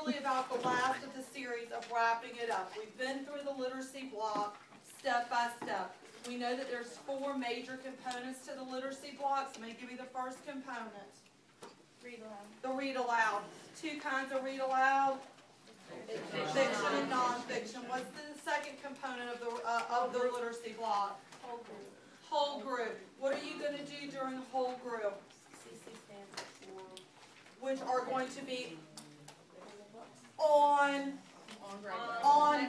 really about the last of the series of wrapping it up. We've been through the literacy block step by step. We know that there's 4 major components to the literacy blocks. Let me give you the first component. Read aloud. The read aloud. 2 kinds of read aloud. Fiction and non-fiction. What's the second component of the literacy block? Whole group. Whole group. What are you going to do during whole group? CC stands for Which are going to be on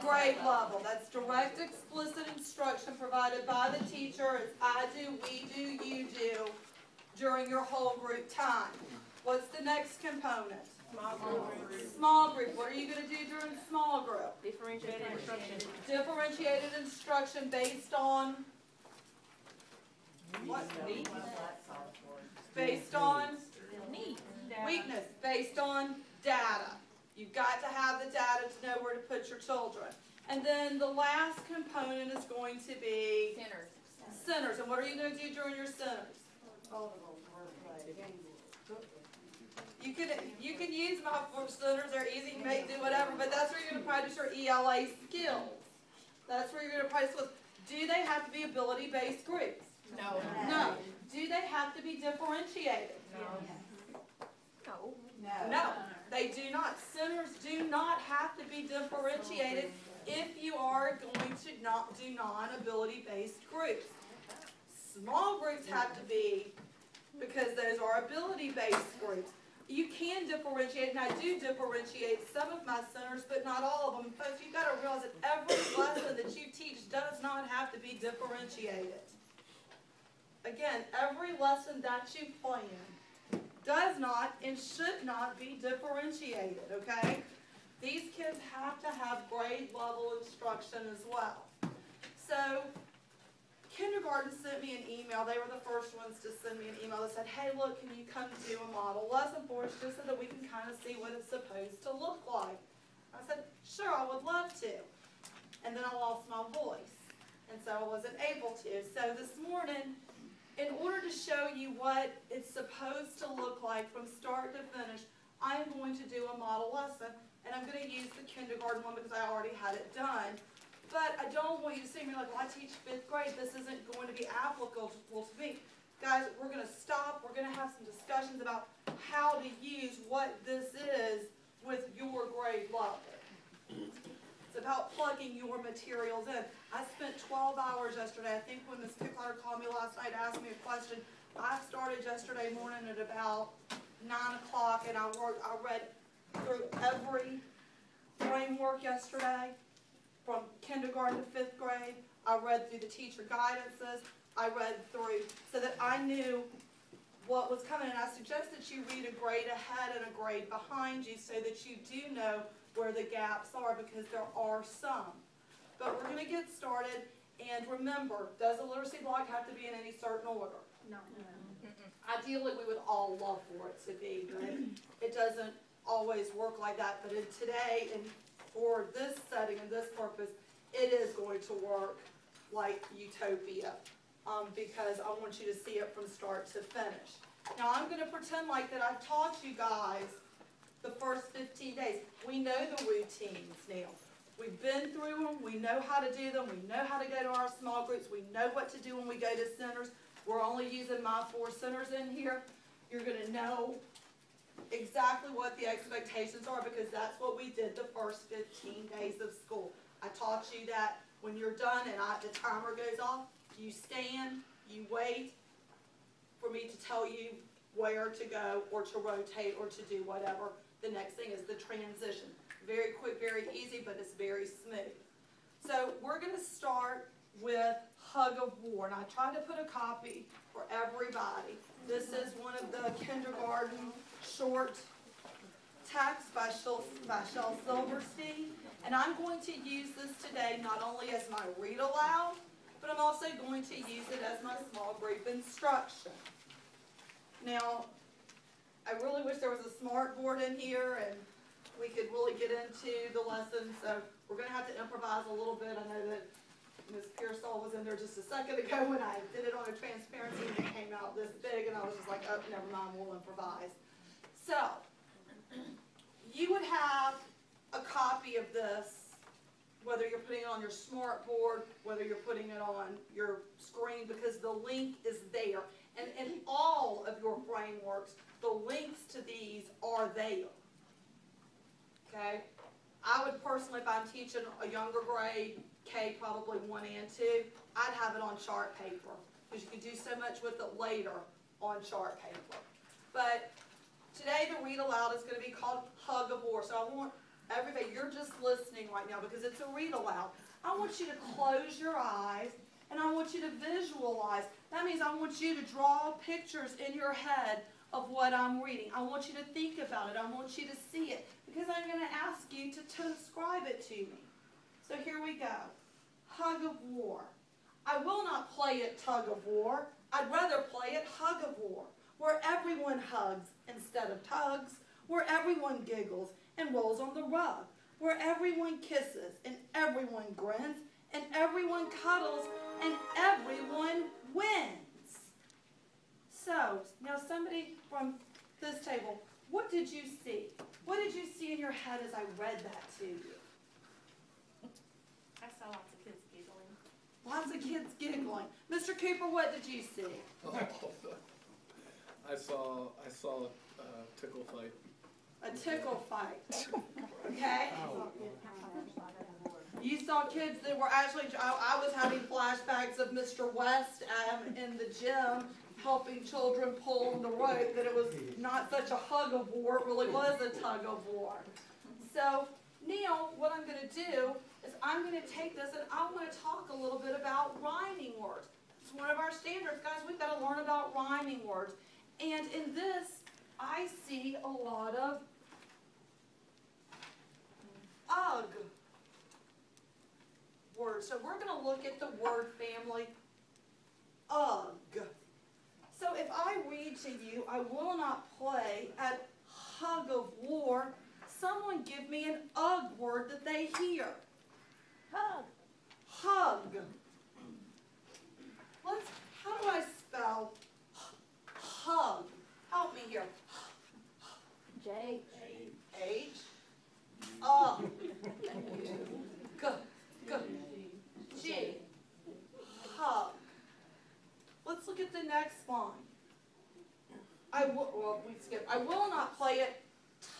grade level. That's direct, explicit instruction provided by the teacher. It's I do, we do, you do during your whole group time. What's the next component? small group. Small group. What are you going to do during small group? Differentiated instruction. Differentiated instruction based on what? Based on weakness. Based on data. You've got to have the data to know where to put your children. And then the last component is going to be centers. And what are you going to do during your centers? You can use my 4 centers. They're easy. You may do whatever, but that's where you're going to practice your ELA skills. That's where you're going to practice skills. Do they have to be ability-based groups? No. No. Do they have to be differentiated? No. No, they do not. Centers do not have to be differentiated if you are going to not do non-ability-based groups. Small groups have to be because those are ability-based groups. You can differentiate, and I do differentiate some of my centers, but not all of them. Folks, you've got to realize that every lesson that you teach does not have to be differentiated. Again, every lesson that you plan does not and should not be differentiated, okay? These kids have to have grade level instruction as well. So, kindergarten sent me an email. They were the first ones to send me an email that said, hey, look, can you come do a model lesson for us just so that we can kind of see what it's supposed to look like? I said, sure, I would love to. And then I lost my voice, and so I wasn't able to. So this morning, in order to show you what it's supposed to look like from start to finish, I am going to do a model lesson, and I'm going to use the kindergarten one because I already had it done. But I don't want you to see me like, well, I teach 5th grade. This isn't going to be applicable to me. Guys, we're going to stop. We're going to have some discussions about how to use what this is with your grade level. It's about plugging your materials in. I spent 12 hours yesterday. I think when Ms. Kickler called me last night, asked me a question. I started yesterday morning at about 9 o'clock, and I read through every framework yesterday, from kindergarten to 5th grade. I read through the teacher guidances. I read through so that I knew what was coming. And I suggest that you read a grade ahead and a grade behind you so that you do know where the gaps are, because there are some. But we're going to get started. And remember, does the literacy block have to be in any certain order? No. Ideally, we would all love for it to be, but it doesn't always work like that. But in today, and for this setting and this purpose, it is going to work like utopia, because I want you to see it from start to finish. Now, I'm going to pretend like that I've taught you guys the first 15 days. We know the routines now. We've been through them. We know how to do them. We know how to go to our small groups. We know what to do when we go to centers. We're only using my 4 centers in here. You're going to know exactly what the expectations are, because that's what we did the first 15 days of school. I taught you that when you're done and the timer goes off, you stand, you wait for me to tell you where to go or to rotate or to do whatever. The next thing is the transition. Very quick, very easy, but it's very smooth. So we're going to start with Hug of War. And I tried to put a copy for everybody. This is one of the kindergarten short texts by Shel Silverstein. And I'm going to use this today not only as my read aloud, but I'm also going to use it as my small group instruction. Now, I really wish there was a smart board in here and we could really get into the lesson, so we're going to have to improvise a little bit. I know that Ms. Pearsall was in there just a second ago when I did it on a transparency and it came out this big, and I was just like, oh, never mind, we'll improvise. So, you would have have a copy of this, whether you're putting it on your smart board, whether you're putting it on your screen, because the link is there. And in all of your frameworks, the links to these are there. Okay? I would personally, if I'm teaching a younger grade, K probably 1 and 2, I'd have it on chart paper, because you can do so much with it later on chart paper. But today the read aloud is going to be called Hug of War. So I want everybody, you're just listening right now because it's a read aloud. I want you to close your eyes and I want you to visualize. That means I want you to draw pictures in your head of what I'm reading. I want you to think about it. I want you to see it because I'm going to ask you to describe it to me. So here we go. Hug of War. I will not play it Tug of War. I'd rather play it Hug of War, where everyone hugs instead of tugs, where everyone giggles and rolls on the rug, where everyone kisses and everyone grins and everyone cuddles and everyone wins. So, now somebody from this table, what did you see? What did you see in your head as I read that to you? I saw lots of kids giggling. Lots of kids giggling. Mr. Cooper, what did you see? I saw a tickle fight. A tickle fight. Okay? You saw kids that were actually, I was having flashbacks of Mr. West in the gym helping children pull on the rope, that it was not such a hug of war, it really was a tug of war. So, Neil, what I'm going to do is I'm going to take this and I want to talk a little bit about rhyming words. It's one of our standards, guys. We've got to learn about rhyming words. And in this, I see a lot of ugh words. So we're going to look at the word family ugh. So if I read to you, I will not play at hug of war. Someone give me an ugh word that they hear. Hug. Hug. How do I spell hug? Help me here. J. H. G. G. Hug. Let's look at the next line. I will not play it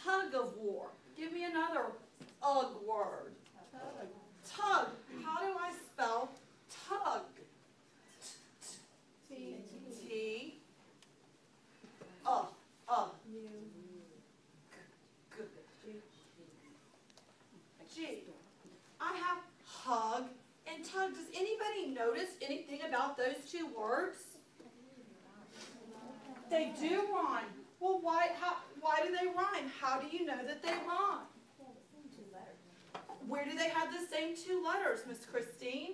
tug of war. Give me another ugh word. Tug. How do I spell tug? T. G. I have hug and tug. Does anybody notice anything about those two words? They do rhyme. Well, why do they rhyme? How do you know that they rhyme? Where do they have the same two letters, Miss Christine?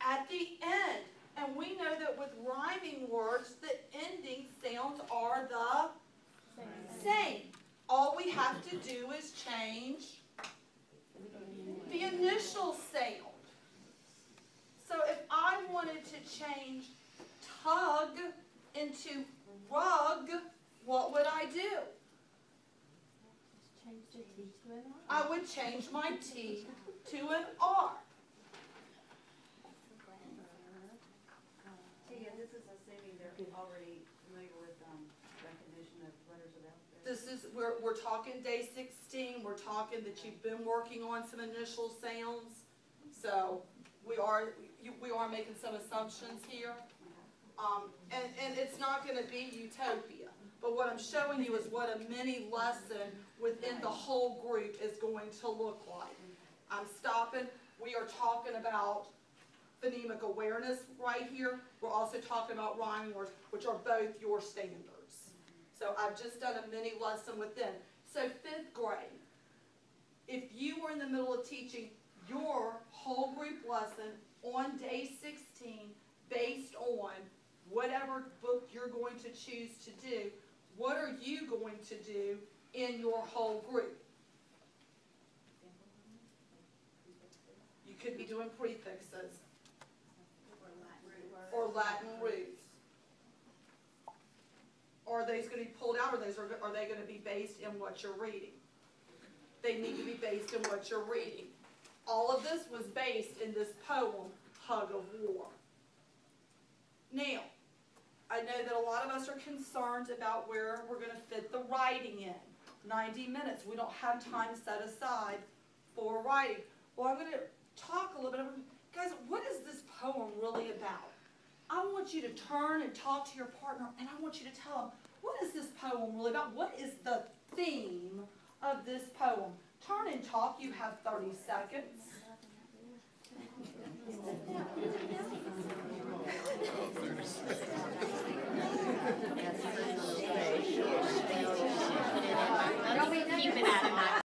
At the end. And we know that with rhyming words, the ending sounds are the same. All we have to do is change the initial sound. So if I wanted to change tug into rug, what would I do? Change the T to an R. I would change my T to an R. Tia, this is assuming they're already familiar with recognition of letters of alphabet. This is, we're talking day 16. We're talking that you've been working on some initial sounds. So we are making some assumptions here. And it's not going to be utopia. But what I'm showing you is what a mini lesson within the whole group is going to look like. I'm stopping. We are talking about phonemic awareness right here. We're also talking about rhyming words, which are both your standards. So I've just done a mini lesson with them. So 5th grade, if you were in the middle of teaching your whole group lesson on day 16 based on whatever book you're going to choose to do, what are you going to do in your whole group? You could be doing prefixes or Latin roots. Are those going to be pulled out, or are they going to be based in what you're reading? they need to be based in what you're reading. All of this was based in this poem, Hug of War. Now, I know that a lot of us are concerned about where we're going to fit the writing in. 90 minutes. We don't have time set aside for writing. Well, I'm going to talk a little bit. Guys, what is this poem really about? I want you to turn and talk to your partner, and I want you to tell them, what is this poem really about? What is the theme of this poem? Turn and talk. You have 30 seconds.